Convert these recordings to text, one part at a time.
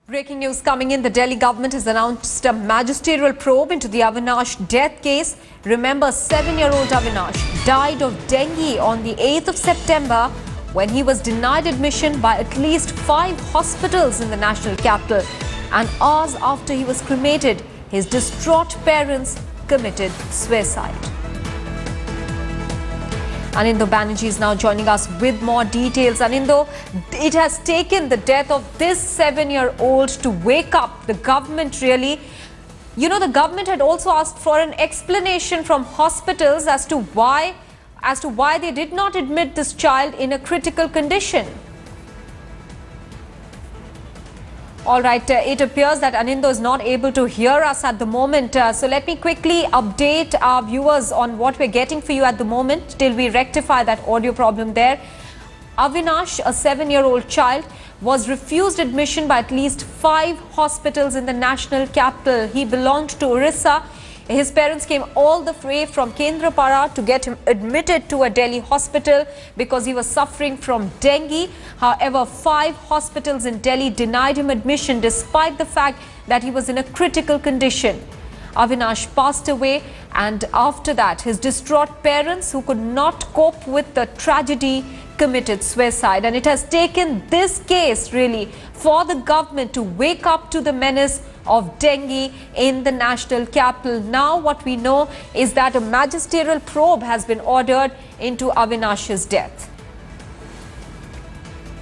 Breaking news coming in. The Delhi government has announced a magisterial probe into the Avinash death case. Remember, 7-year-old Avinash died of dengue on the 8th of September when he was denied admission by at least 5 hospitals in the national capital. And hours after he was cremated, his distraught parents committed suicide. Anindo Banerjee is now joining us with more details. Anindo, it has taken the death of this 7-year-old to wake up the government, really. You know, the government had also asked for an explanation from hospitals as to why they did not admit this child in a critical condition. All right, it appears that Anindo is not able to hear us at the moment. So let me quickly update our viewers on what we're getting for you at the moment till we rectify that audio problem there. Avinash, a 7-year-old child, was refused admission by at least 5 hospitals in the national capital. He belonged to Orissa. His parents came all the way from Kendrapara to get him admitted to a Delhi hospital because he was suffering from dengue. However, 5 hospitals in Delhi denied him admission despite the fact that he was in a critical condition. Avinash passed away, and after that, his distraught parents, who could not cope with the tragedy, committed suicide. And it has taken this case, really, for the government to wake up to the menace of dengue in the national capital. Now what we know is that a magisterial probe has been ordered into Avinash's death.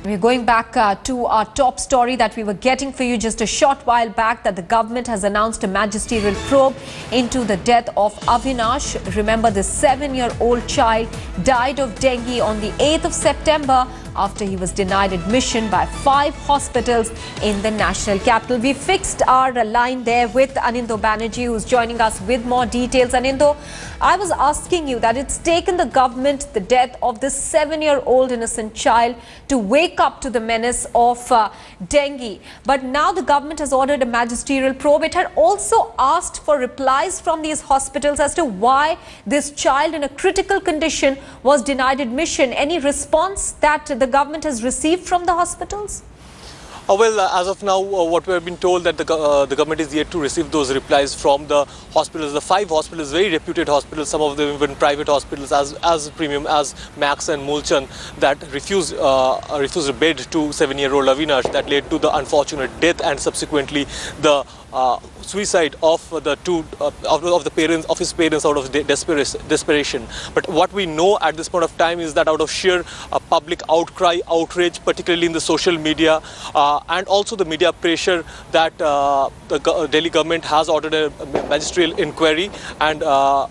We're going back to our top story that we were getting for you just a short while back, that the government has announced a magisterial probe into the death of Avinash. Remember, the 7-year-old child died of dengue on the 8th of September after he was denied admission by 5 hospitals in the national capital. We fixed our line there with Anindo Banerjee, who's joining us with more details. Anindo, I was asking you that it's taken the government the death of this 7-year-old innocent child to wake up to the menace of dengue. But now the government has ordered a magisterial probe. It had also asked for replies from these hospitals as to why this child in a critical condition was denied admission. Any response that the government has received from the hospitals? Well, as of now, what we have been told that the government is yet to receive those replies from the hospitals. The 5 hospitals, very reputed hospitals, some of them even private hospitals as premium as Max and Mulchan, that refused a bed to 7-year-old Avinash, that led to the unfortunate death and subsequently the suicide of his parents out of desperation. But what we know at this point of time is that out of sheer public outcry, outrage, particularly in the social media, and also the media pressure, that the Delhi government has ordered a magisterial inquiry, and that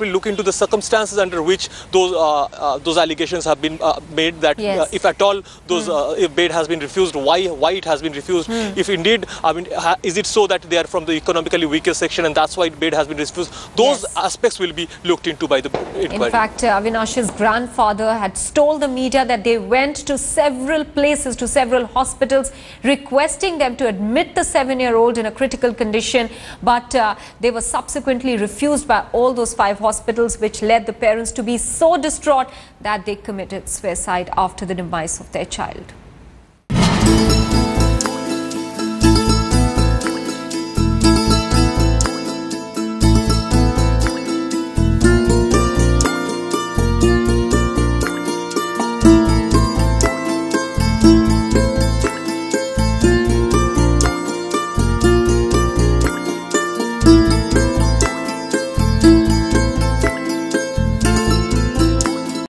will look into the circumstances under which those allegations have been made, that yes, if at all those if bed has been refused, why it has been refused, if indeed, I mean, is it so that they are from the economically weaker section and that's why bed has been refused? Those yes, aspects will be looked into by the inquiry. In fact, Avinash's grandfather had told the media that they went to several places, to several hospitals, requesting them to admit the 7-year-old in a critical condition, but they were subsequently refused by all those 5 hospitals, which led the parents to be so distraught that they committed suicide after the demise of their child.